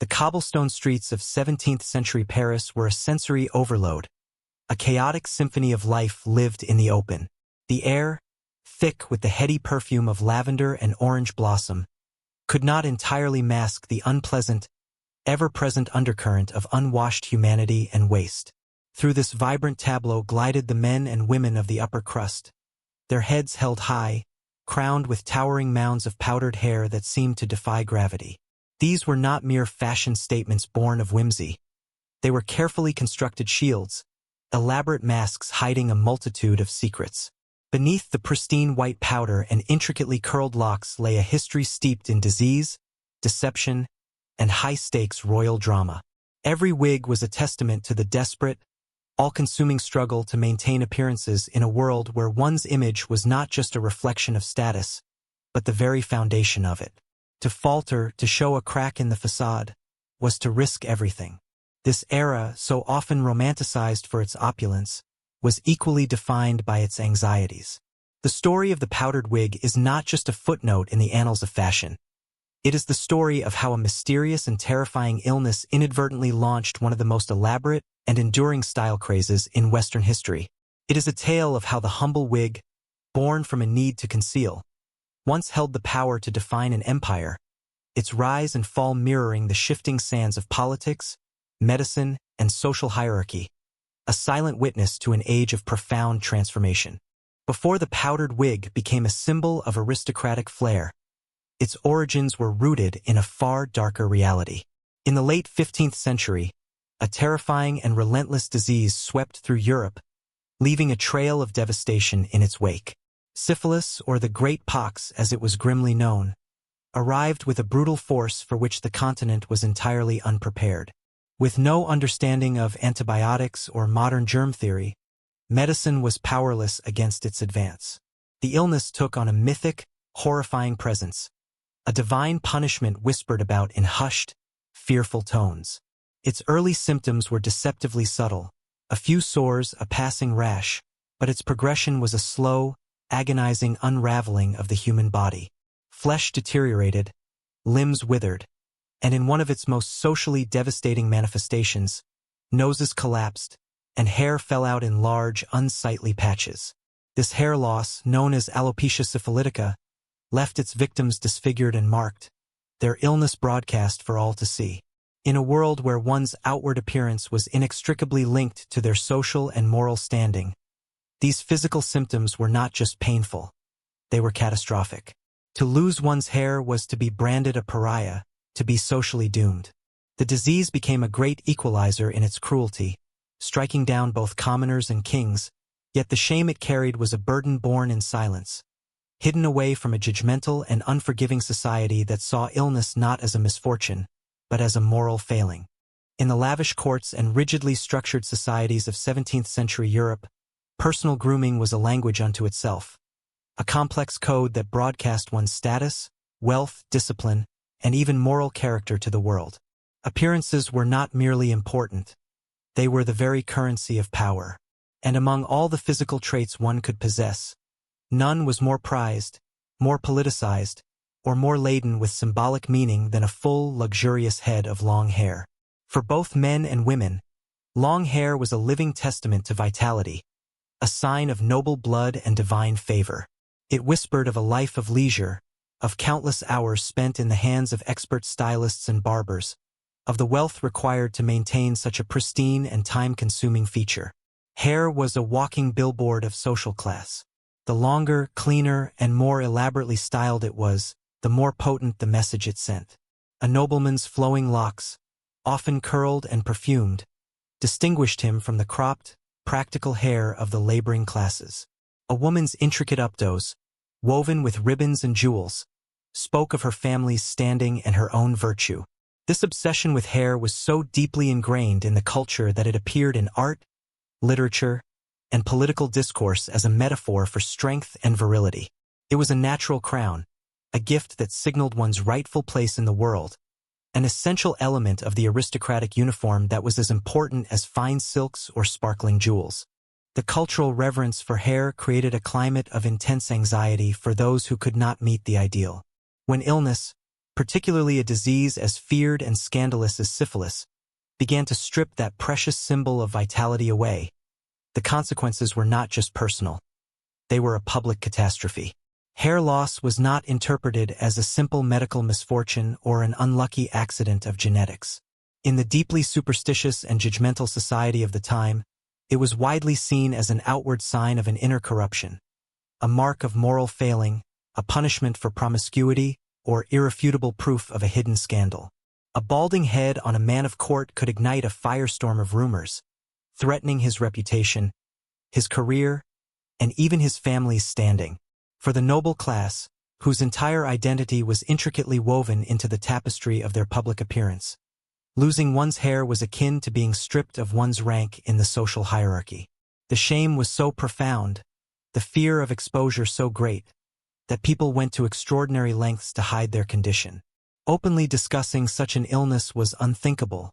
The cobblestone streets of 17th-century Paris were a sensory overload. A chaotic symphony of life lived in the open. The air, thick with the heady perfume of lavender and orange blossom, could not entirely mask the unpleasant, ever-present undercurrent of unwashed humanity and waste. Through this vibrant tableau glided the men and women of the upper crust, their heads held high, crowned with towering mounds of powdered hair that seemed to defy gravity. These were not mere fashion statements born of whimsy. They were carefully constructed shields, elaborate masks hiding a multitude of secrets. Beneath the pristine white powder and intricately curled locks lay a history steeped in disease, deception, and high-stakes royal drama. Every wig was a testament to the desperate, all-consuming struggle to maintain appearances in a world where one's image was not just a reflection of status, but the very foundation of it. To falter, to show a crack in the facade, was to risk everything. This era, so often romanticized for its opulence, was equally defined by its anxieties. The story of the powdered wig is not just a footnote in the annals of fashion. It is the story of how a mysterious and terrifying illness inadvertently launched one of the most elaborate and enduring style crazes in Western history. It is a tale of how the humble wig, born from a need to conceal, once held the power to define an empire, its rise and fall mirroring the shifting sands of politics, medicine, and social hierarchy, a silent witness to an age of profound transformation. Before the powdered wig became a symbol of aristocratic flair, its origins were rooted in a far darker reality. In the late 15th century, a terrifying and relentless disease swept through Europe, leaving a trail of devastation in its wake. Syphilis, or the Great Pox as it was grimly known, arrived with a brutal force for which the continent was entirely unprepared. With no understanding of antibiotics or modern germ theory, medicine was powerless against its advance. The illness took on a mythic, horrifying presence, a divine punishment whispered about in hushed, fearful tones. Its early symptoms were deceptively subtle, a few sores, a passing rash, but its progression was a slow, agonizing unraveling of the human body. Flesh deteriorated, limbs withered, and in one of its most socially devastating manifestations, noses collapsed, and hair fell out in large, unsightly patches. This hair loss, known as alopecia syphilitica, left its victims disfigured and marked, their illness broadcast for all to see. In a world where one's outward appearance was inextricably linked to their social and moral standing, these physical symptoms were not just painful, they were catastrophic. To lose one's hair was to be branded a pariah, to be socially doomed. The disease became a great equalizer in its cruelty, striking down both commoners and kings, yet the shame it carried was a burden borne in silence, hidden away from a judgmental and unforgiving society that saw illness not as a misfortune, but as a moral failing. In the lavish courts and rigidly structured societies of 17th-century Europe, personal grooming was a language unto itself, a complex code that broadcast one's status, wealth, discipline, and even moral character to the world. Appearances were not merely important, they were the very currency of power. And among all the physical traits one could possess, none was more prized, more politicized, or more laden with symbolic meaning than a full, luxurious head of long hair. For both men and women, long hair was a living testament to vitality, a sign of noble blood and divine favor. It whispered of a life of leisure, of countless hours spent in the hands of expert stylists and barbers, of the wealth required to maintain such a pristine and time-consuming feature. Hair was a walking billboard of social class. The longer, cleaner, and more elaborately styled it was, the more potent the message it sent. A nobleman's flowing locks, often curled and perfumed, distinguished him from the cropped, practical hair of the laboring classes. A woman's intricate updos, woven with ribbons and jewels, spoke of her family's standing and her own virtue. This obsession with hair was so deeply ingrained in the culture that it appeared in art, literature, and political discourse as a metaphor for strength and virility. It was a natural crown, a gift that signaled one's rightful place in the world, an essential element of the aristocratic uniform that was as important as fine silks or sparkling jewels. The cultural reverence for hair created a climate of intense anxiety for those who could not meet the ideal. When illness, particularly a disease as feared and scandalous as syphilis, began to strip that precious symbol of vitality away. The consequences were not just personal. They were a public catastrophe. Hair loss was not interpreted as a simple medical misfortune or an unlucky accident of genetics. In the deeply superstitious and judgmental society of the time, it was widely seen as an outward sign of an inner corruption, a mark of moral failing, a punishment for promiscuity, or irrefutable proof of a hidden scandal. A balding head on a man of court could ignite a firestorm of rumors, threatening his reputation, his career, and even his family's standing. For the noble class, whose entire identity was intricately woven into the tapestry of their public appearance, losing one's hair was akin to being stripped of one's rank in the social hierarchy. The shame was so profound, the fear of exposure so great, that people went to extraordinary lengths to hide their condition. Openly discussing such an illness was unthinkable,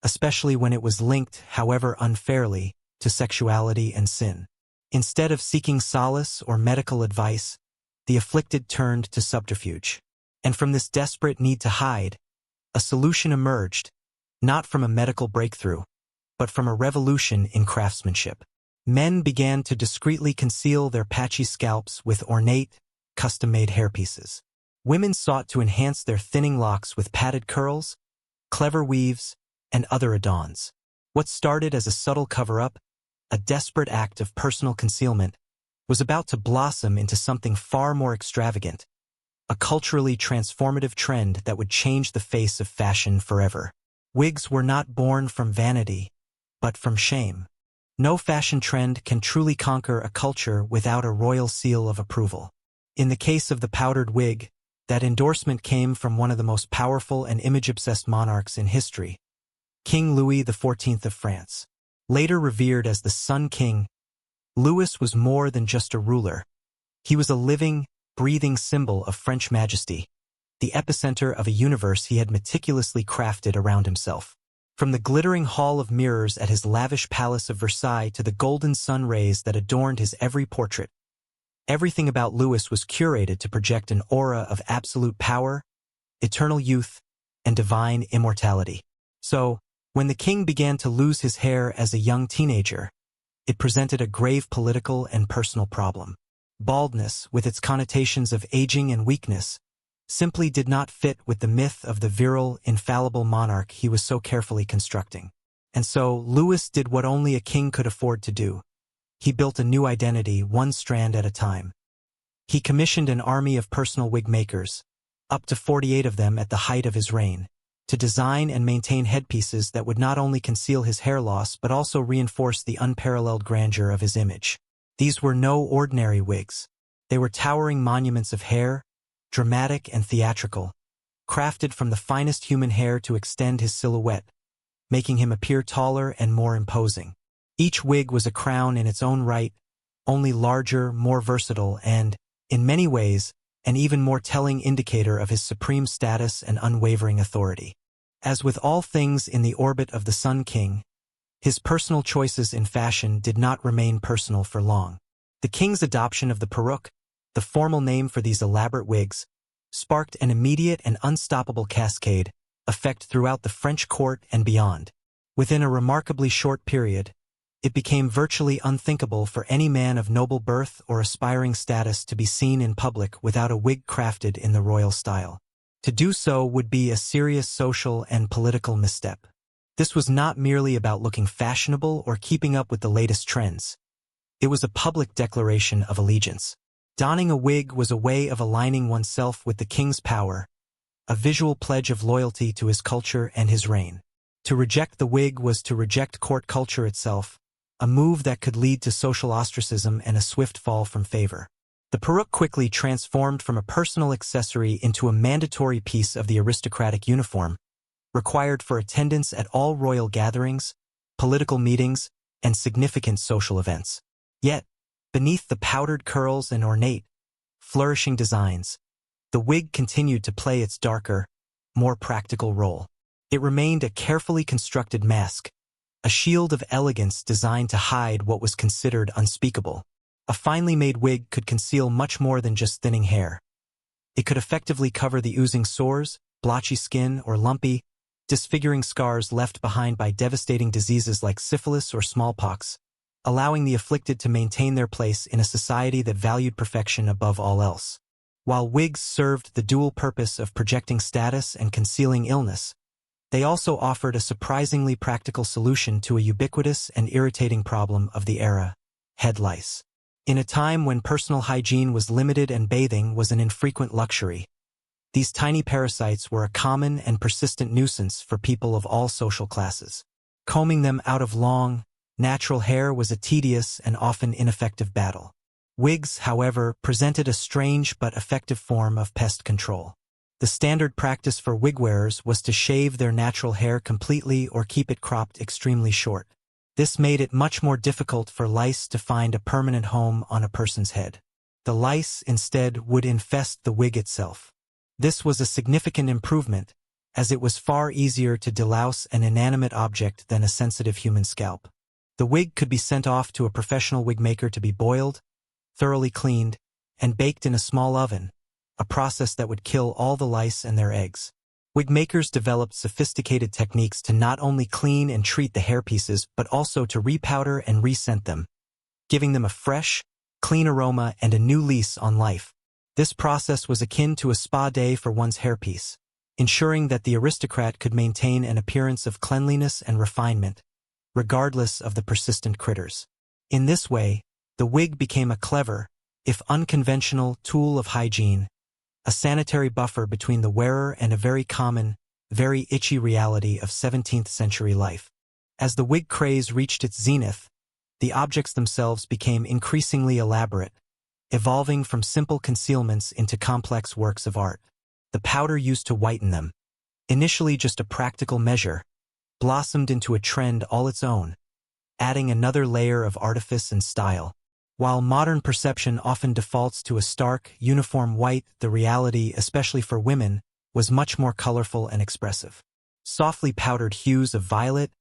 especially when it was linked, however unfairly, to sexuality and sin. Instead of seeking solace or medical advice, the afflicted turned to subterfuge. And from this desperate need to hide, a solution emerged, not from a medical breakthrough, but from a revolution in craftsmanship. Men began to discreetly conceal their patchy scalps with ornate, custom-made hairpieces. Women sought to enhance their thinning locks with padded curls, clever weaves, and other adorns. What started as a subtle cover-up, a desperate act of personal concealment, was about to blossom into something far more extravagant, a culturally transformative trend that would change the face of fashion forever. Wigs were not born from vanity, but from shame. No fashion trend can truly conquer a culture without a royal seal of approval. In the case of the powdered wig, that endorsement came from one of the most powerful and image-obsessed monarchs in history, King Louis XIV of France. Later revered as the Sun King, Louis was more than just a ruler. He was a living, breathing symbol of French majesty, the epicenter of a universe he had meticulously crafted around himself. From the glittering hall of mirrors at his lavish palace of Versailles to the golden sun rays that adorned his every portrait, everything about Louis was curated to project an aura of absolute power, eternal youth, and divine immortality. So, when the king began to lose his hair as a young teenager, it presented a grave political and personal problem. Baldness, with its connotations of aging and weakness, simply did not fit with the myth of the virile, infallible monarch he was so carefully constructing. And so, Louis did what only a king could afford to do. He built a new identity, one strand at a time. He commissioned an army of personal wig makers, up to 48 of them at the height of his reign, to design and maintain headpieces that would not only conceal his hair loss but also reinforce the unparalleled grandeur of his image. These were no ordinary wigs. They were towering monuments of hair, dramatic and theatrical, crafted from the finest human hair to extend his silhouette, making him appear taller and more imposing. Each wig was a crown in its own right, only larger, more versatile, and, in many ways, an even more telling indicator of his supreme status and unwavering authority. As with all things in the orbit of the Sun King, his personal choices in fashion did not remain personal for long. The king's adoption of the perruque, the formal name for these elaborate wigs, sparked an immediate and unstoppable cascade effect throughout the French court and beyond. Within a remarkably short period, it became virtually unthinkable for any man of noble birth or aspiring status to be seen in public without a wig crafted in the royal style. To do so would be a serious social and political misstep. This was not merely about looking fashionable or keeping up with the latest trends. It was a public declaration of allegiance. Donning a wig was a way of aligning oneself with the king's power, a visual pledge of loyalty to his culture and his reign. To reject the wig was to reject court culture itself, a move that could lead to social ostracism and a swift fall from favor. The perruque quickly transformed from a personal accessory into a mandatory piece of the aristocratic uniform, required for attendance at all royal gatherings, political meetings, and significant social events. Yet, beneath the powdered curls and ornate, flourishing designs, the wig continued to play its darker, more practical role. It remained a carefully constructed mask, a shield of elegance designed to hide what was considered unspeakable. A finely made wig could conceal much more than just thinning hair. It could effectively cover the oozing sores, blotchy skin, or lumpy, disfiguring scars left behind by devastating diseases like syphilis or smallpox, allowing the afflicted to maintain their place in a society that valued perfection above all else. While wigs served the dual purpose of projecting status and concealing illness, they also offered a surprisingly practical solution to a ubiquitous and irritating problem of the era: head lice. In a time when personal hygiene was limited and bathing was an infrequent luxury, these tiny parasites were a common and persistent nuisance for people of all social classes. Combing them out of long, natural hair was a tedious and often ineffective battle. Wigs, however, presented a strange but effective form of pest control. The standard practice for wig wearers was to shave their natural hair completely or keep it cropped extremely short. This made it much more difficult for lice to find a permanent home on a person's head. The lice, instead, would infest the wig itself. This was a significant improvement, as it was far easier to delouse an inanimate object than a sensitive human scalp. The wig could be sent off to a professional wig maker to be boiled, thoroughly cleaned, and baked in a small oven, a process that would kill all the lice and their eggs. Wig makers developed sophisticated techniques to not only clean and treat the hairpieces but also to repowder and rescent them, giving them a fresh, clean aroma and a new lease on life. This process was akin to a spa day for one's hairpiece, ensuring that the aristocrat could maintain an appearance of cleanliness and refinement, regardless of the persistent critters. In this way, the wig became a clever, if unconventional, tool of hygiene, a sanitary buffer between the wearer and a very common, very itchy reality of 17th century life. As the wig craze reached its zenith, the objects themselves became increasingly elaborate, evolving from simple concealments into complex works of art. The powder used to whiten them, initially just a practical measure, blossomed into a trend all its own, adding another layer of artifice and style. While modern perception often defaults to a stark, uniform white, the reality, especially for women, was much more colorful and expressive. Softly powdered hues of violet,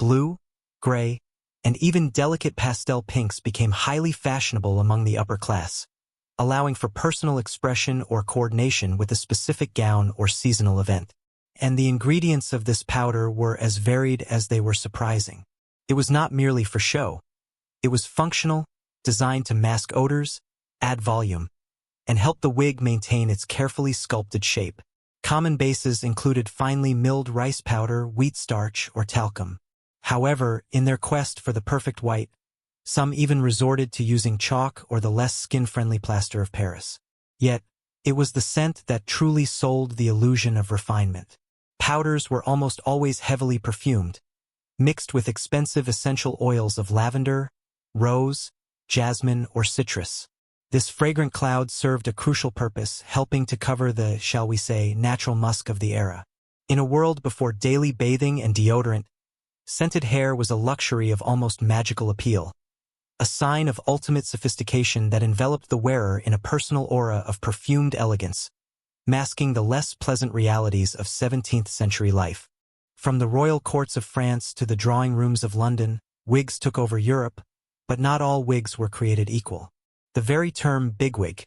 blue, gray, and even delicate pastel pinks became highly fashionable among the upper class, allowing for personal expression or coordination with a specific gown or seasonal event. And the ingredients of this powder were as varied as they were surprising. It was not merely for show. It was functional, designed to mask odors, add volume, and help the wig maintain its carefully sculpted shape. Common bases included finely milled rice powder, wheat starch, or talcum. However, in their quest for the perfect white, some even resorted to using chalk or the less skin-friendly plaster of Paris. Yet, it was the scent that truly sold the illusion of refinement. Powders were almost always heavily perfumed, mixed with expensive essential oils of lavender, rose, jasmine, or citrus. This fragrant cloud served a crucial purpose, helping to cover the, shall we say, natural musk of the era. In a world before daily bathing and deodorant, scented hair was a luxury of almost magical appeal, a sign of ultimate sophistication that enveloped the wearer in a personal aura of perfumed elegance, masking the less pleasant realities of 17th century life. From the royal courts of France to the drawing rooms of London, wigs took over Europe, but not all wigs were created equal. The very term bigwig,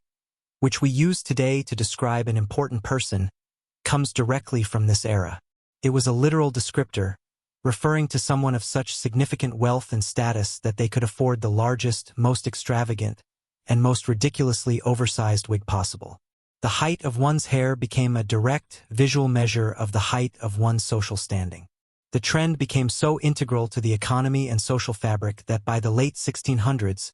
which we use today to describe an important person, comes directly from this era. It was a literal descriptor, referring to someone of such significant wealth and status that they could afford the largest, most extravagant, and most ridiculously oversized wig possible. The height of one's hair became a direct, visual measure of the height of one's social standing. The trend became so integral to the economy and social fabric that by the late 1600s,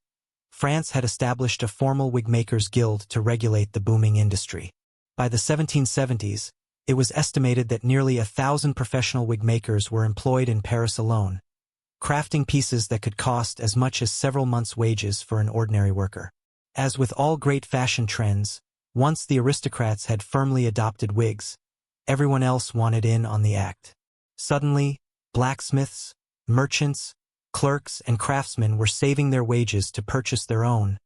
France had established a formal wig makers' guild to regulate the booming industry. By the 1770s, it was estimated that nearly 1,000 professional wig makers were employed in Paris alone, crafting pieces that could cost as much as several months' wages for an ordinary worker. As with all great fashion trends, once the aristocrats had firmly adopted wigs, everyone else wanted in on the act. Suddenly, blacksmiths, merchants, clerks, and craftsmen were saving their wages to purchase their own,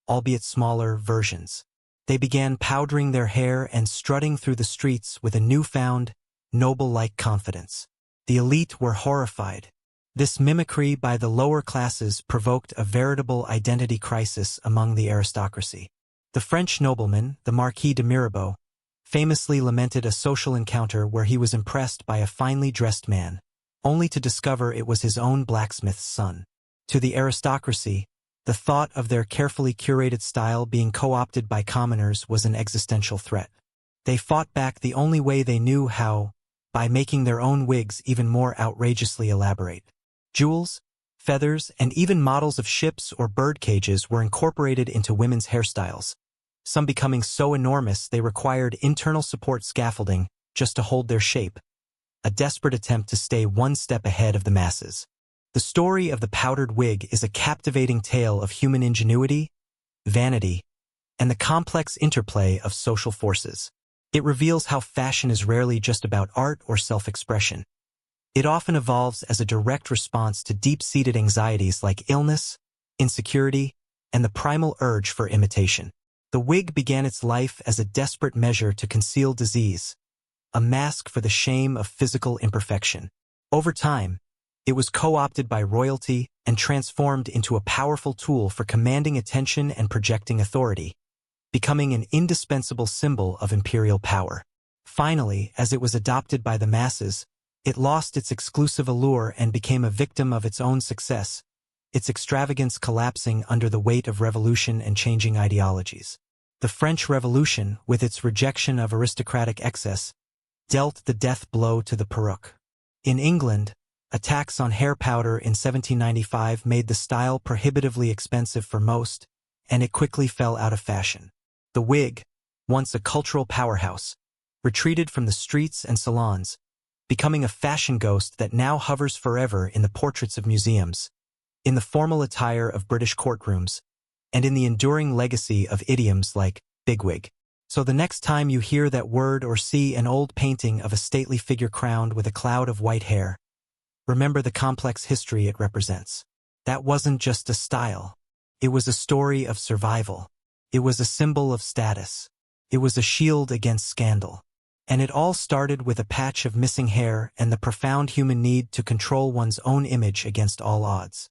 albeit smaller, versions. They began powdering their hair and strutting through the streets with a newfound, noble-like confidence. The elite were horrified. This mimicry by the lower classes provoked a veritable identity crisis among the aristocracy. The French nobleman, the Marquis de Mirabeau, famously lamented a social encounter where he was impressed by a finely dressed man, only to discover it was his own blacksmith's son. To the aristocracy, the thought of their carefully curated style being co-opted by commoners was an existential threat. They fought back the only way they knew how, by making their own wigs even more outrageously elaborate. Jewels, feathers, and even models of ships or bird cages were incorporated into women's hairstyles, some becoming so enormous they required internal support scaffolding just to hold their shape, a desperate attempt to stay one step ahead of the masses. The story of the powdered wig is a captivating tale of human ingenuity, vanity, and the complex interplay of social forces. It reveals how fashion is rarely just about art or self-expression. It often evolves as a direct response to deep-seated anxieties like illness, insecurity, and the primal urge for imitation. The wig began its life as a desperate measure to conceal disease, a mask for the shame of physical imperfection. Over time, it was co-opted by royalty and transformed into a powerful tool for commanding attention and projecting authority, becoming an indispensable symbol of imperial power. Finally, as it was adopted by the masses, it lost its exclusive allure and became a victim of its own success, its extravagance collapsing under the weight of revolution and changing ideologies. The French Revolution, with its rejection of aristocratic excess, dealt the death blow to the peruke. In England, attacks on hair powder in 1795 made the style prohibitively expensive for most, and it quickly fell out of fashion. The wig, once a cultural powerhouse, retreated from the streets and salons, becoming a fashion ghost that now hovers forever in the portraits of museums, in the formal attire of British courtrooms, and in the enduring legacy of idioms like bigwig. So the next time you hear that word or see an old painting of a stately figure crowned with a cloud of white hair, remember the complex history it represents. That wasn't just a style. It was a story of survival. It was a symbol of status. It was a shield against scandal. And it all started with a patch of missing hair and the profound human need to control one's own image against all odds.